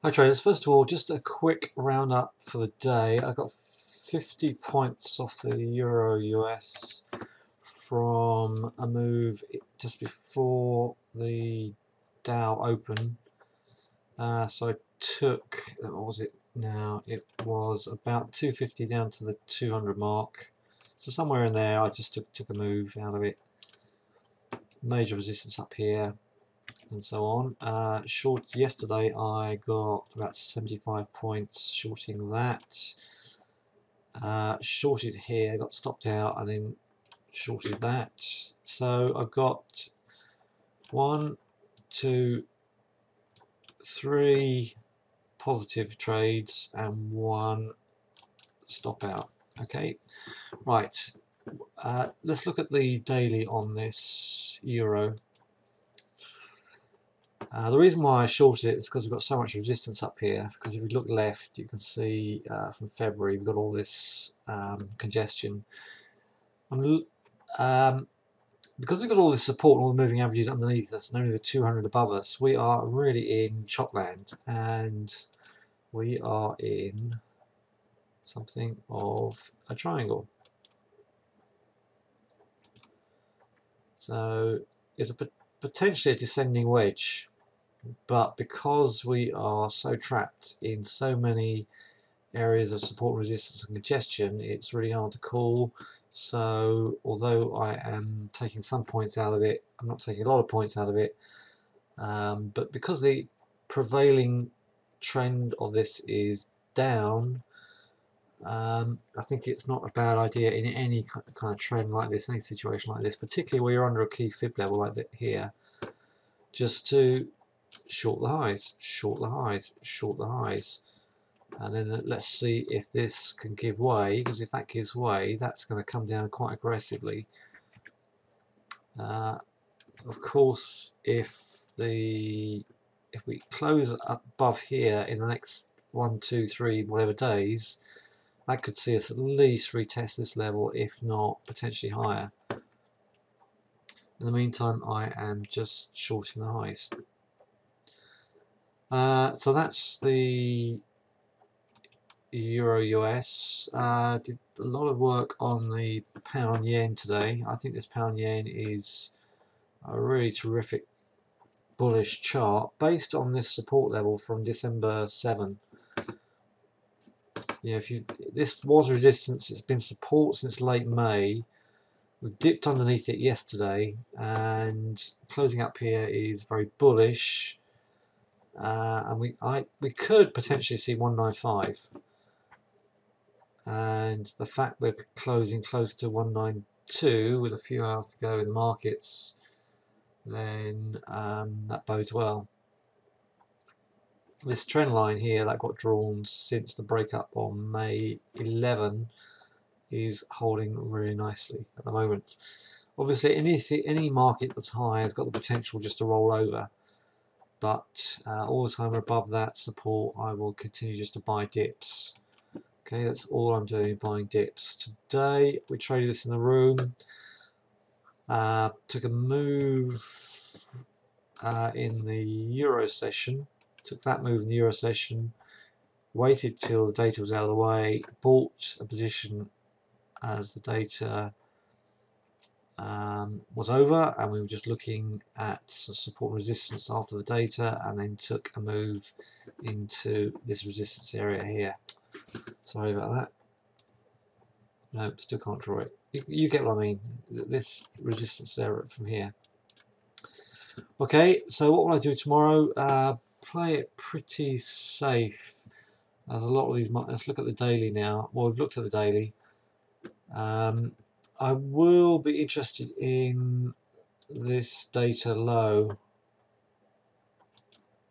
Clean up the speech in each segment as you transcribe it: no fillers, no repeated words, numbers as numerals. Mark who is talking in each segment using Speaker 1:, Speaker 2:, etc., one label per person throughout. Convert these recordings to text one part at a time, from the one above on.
Speaker 1: Hi traders, first of all just a quick roundup for the day. I got 50 points off the Euro US from a move just before the Dow open. So I took, what was it now? It was about 250 down to the 200 mark. So somewhere in there I just took a move out of it. Major resistance up here, and so on. Short yesterday I got about 75 points shorting that. Shorted here, got stopped out, and then shorted that. So I've got 1, 2, 3 positive trades and 1 stop out. Okay, right. Let's look at the daily on this euro. The reason why I shorted it is because we've got so much resistance up here. Because if we look left, you can see from February we've got all this congestion. Because we've got all this support and all the moving averages underneath us and only the 200 above us, we are really in chopland, and we are in something of a triangle. So it's potentially a descending wedge. But because we are so trapped in so many areas of support, resistance and congestion, it's really hard to call. So although I am taking some points out of it, I'm not taking a lot of points out of it. But because the prevailing trend of this is down, I think it's not a bad idea in any kind of trend like this, any situation like this, particularly where you're under a key fib level like that here, just to short the highs, short the highs, short the highs, and then let's see if this can give way, because if that gives way, that's going to come down quite aggressively. Of course, if we close above here in the next 1, 2, 3, whatever days, that could see us at least retest this level, if not potentially higher. In the meantime, I am just shorting the highs. So that's the Euro US. Did a lot of work on the pound yen today. I think this pound yen is a really terrific bullish chart based on this support level from December 7. Yeah, this was resistance, it's been support since late May. We've dipped underneath it yesterday, and closing up here is very bullish. And we could potentially see 195. And the fact we're closing close to 192 with a few hours to go in the markets, then that bodes well. This trend line here that got drawn since the breakup on May 11 is holding really nicely at the moment. Obviously any market that's high has got the potential just to roll over, but all the time we're above that support, I will continue just to buy dips. Okay, that's all I'm doing, buying dips. Today we traded this in the room, took a move in the Euro session, took that move in the Euro session, waited till the data was out of the way, bought a position as the data was over, and we were just looking at support and resistance after the data, and then took a move into this resistance area here. Sorry about that. No, still can't draw it. You get what I mean. This resistance area from here. Okay, so what will I do tomorrow? Play it pretty safe. As a lot of these, let's look at the daily now. Well, we've looked at the daily. I will be interested in this data low.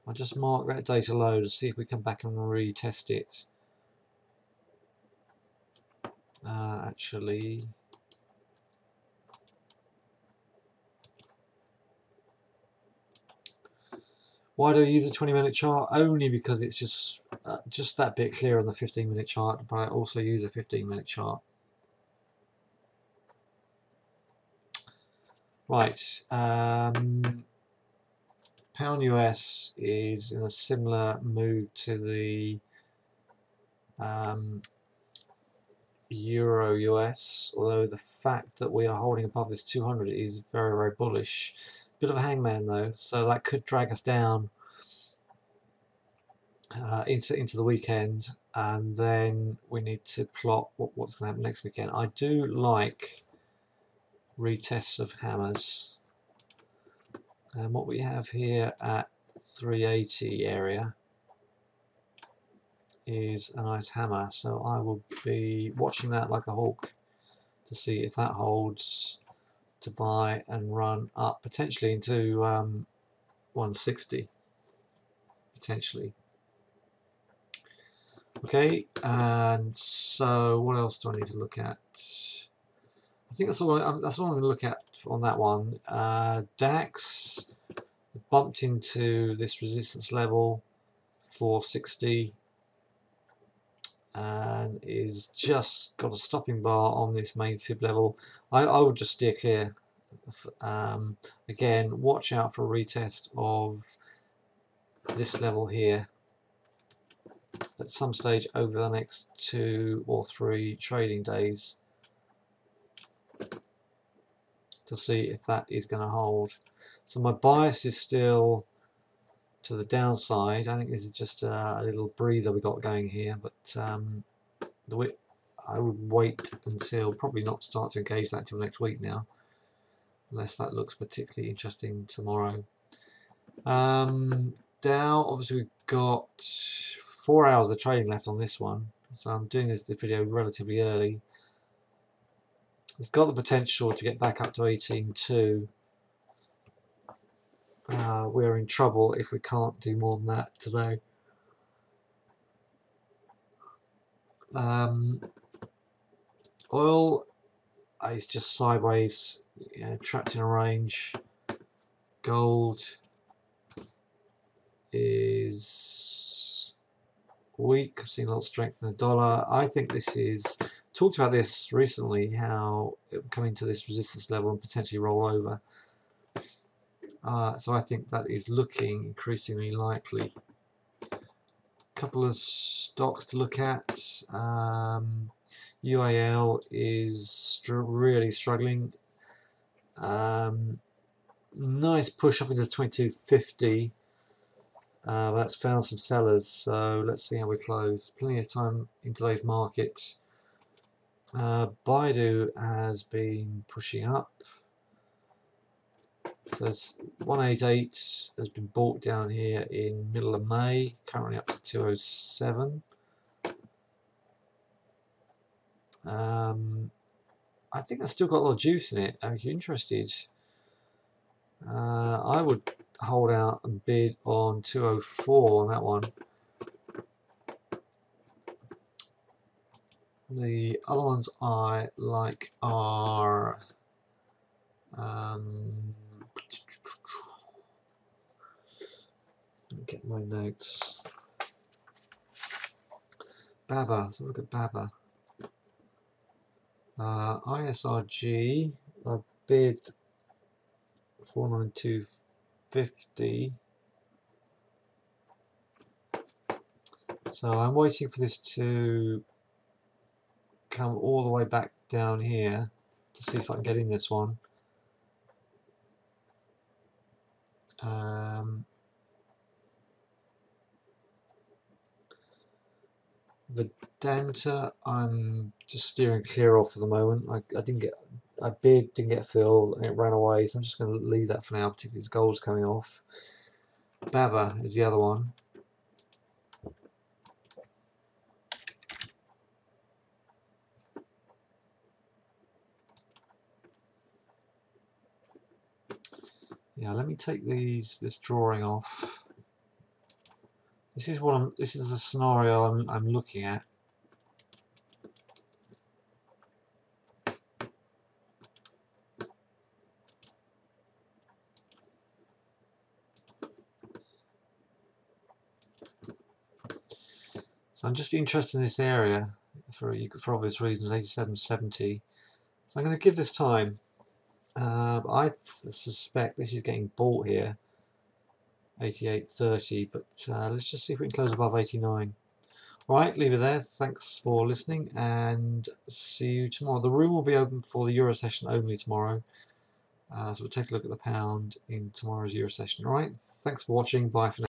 Speaker 1: I'll just mark that data low to see if we come back and retest it. Actually, why do I use a 20-minute chart? Only because it's just that bit clearer on the 15-minute chart, but I also use a 15-minute chart. Right, pound Pound US is in a similar move to the Euro US, although the fact that we are holding above this 200 is very, very bullish. Bit of a hangman though, so that could drag us down into the weekend, and then we need to plot what's going to happen next weekend. I do like retests of hammers, and what we have here at 380 area is a nice hammer, so I will be watching that like a hawk to see if that holds to buy and run up potentially into 160 potentially. Okay, and so what else do I need to look at? I think that's all I'm going to look at on that one. DAX bumped into this resistance level 460 and is just got a stopping bar on this main fib level. I would just steer clear. Again, watch out for a retest of this level here at some stage over the next 2 or 3 trading days to see if that is going to hold. So my bias is still to the downside. I think this is just a little breather we got going here, but I would wait until, probably not start to engage that until next week now, unless that looks particularly interesting tomorrow. Dow, obviously we've got 4 hours of trading left on this one, so I'm doing this video relatively early. It's got the potential to get back up to 18.2. We're in trouble if we can't do more than that today. Oil is just sideways, trapped in a range. Gold is weak, I've seen a lot of strength in the dollar. I think this is, talked about this recently, how it will come into this resistance level and potentially roll over. So I think that is looking increasingly likely. Couple of stocks to look at. UAL is really struggling. Nice push up into 2250. That's found some sellers, so let's see how we close. Plenty of time in today's market. Baidu has been pushing up. So 188 has been bought down here in middle of May, currently up to 207. I think that's still got a lot of juice in it. If you're interested, I would hold out and bid on 204 on that one. The other ones I like are let me get my notes. Baba, let's look at Baba. ISRG, I bid 492.50. So I'm waiting for this to come all the way back down here to see if I can get in this one. Vedanta, I'm just steering clear off for the moment. I bid, didn't get filled, and it ran away, so I'm just going to leave that for now, particularly as gold's coming off. Baba is the other one. Yeah, let me take this drawing off. This is the scenario I'm looking at. So I'm just interested in this area for obvious reasons, 87.70. So I'm going to give this time. I suspect this is getting bought here, 88.30, but let's just see if we can close above 89. Alright, leave it there. Thanks for listening and see you tomorrow. The room will be open for the Euro session only tomorrow. So we'll take a look at the pound in tomorrow's Euro session. Alright, thanks for watching. Bye for now.